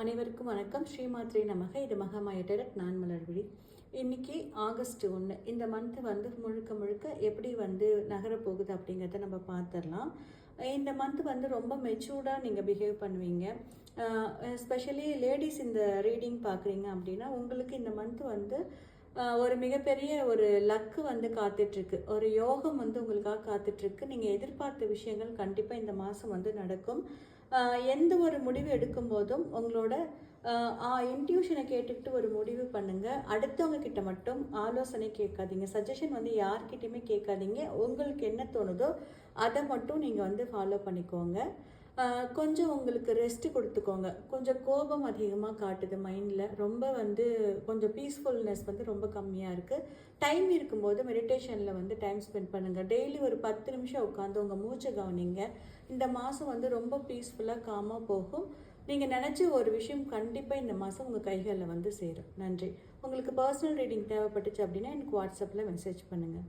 அனைவருக்கும் வணக்கம். ஸ்ரீமாத்ரே நமக. இது மகாமாய டைரக்ட். நான் மலர்விழி. இன்னைக்கு ஆகஸ்ட் 1. இந்த மந்த் வந்து முழுக்க முழுக்க எப்படி வந்து நகரப்போகுது அப்படிங்கிறத நம்ம பார்த்துடலாம். இந்த மந்த் வந்து ரொம்ப மெச்சூர்டாக நீங்கள் பிஹேவ் பண்ணுவீங்க. எஸ்பெஷலி லேடிஸ் இந்த ரீடிங் பார்க்குறீங்க அப்படின்னா உங்களுக்கு இந்த மந்த் வந்து ஒரு மிகப்பெரிய ஒரு லக்கு வந்து காத்துட்ருக்கு. ஒரு யோகம் வந்து உங்களுக்காக காத்துட்ருக்கு. நீங்கள் எதிர்பார்த்த விஷயங்கள் கண்டிப்பாக இந்த மாதம் வந்து நடக்கும். எந்த ஒரு முடிவு எடுக்கும் போதும் உங்களோட இன்ட்யூஷனை கேட்டுக்கிட்டு ஒரு முடிவு பண்ணுங்கள். அடுத்தவங்க கிட்ட மட்டும் ஆலோசனை கேட்காதீங்க. சஜஷன் வந்து யார்கிட்டையுமே கேட்காதீங்க. உங்களுக்கு என்ன தோணுதோ அதை மட்டும் நீங்கள் வந்து ஃபாலோ பண்ணிக்கோங்க. கொஞ்சம் உங்களுக்கு ரெஸ்ட்டு கொடுத்துக்கோங்க. கொஞ்சம் கோபம் அதிகமாக காட்டுது மைண்டில். ரொம்ப வந்து கொஞ்சம் பீஸ்ஃபுல்னஸ் வந்து ரொம்ப கம்மியாக இருக்குது. டைம் இருக்கும்போது மெடிடேஷனில் வந்து டைம் ஸ்பெண்ட் பண்ணுங்கள். டெய்லி ஒரு 10 நிமிஷம் உட்காந்து உங்கள் மூச்சை கவனிங்க. இந்த மாதம் வந்து ரொம்ப பீஸ்ஃபுல்லாக காமாக போகும். நீங்கள் நினச்ச ஒரு விஷயம் கண்டிப்பாக இந்த மாதம் உங்கள் கைகளில் வந்து சேரும். நன்றி. உங்களுக்கு பர்சனல் ரீடிங் தேவைப்பட்டுச்சு அப்படின்னா எனக்கு வாட்ஸ்அப்பில் மெசேஜ் பண்ணுங்கள்.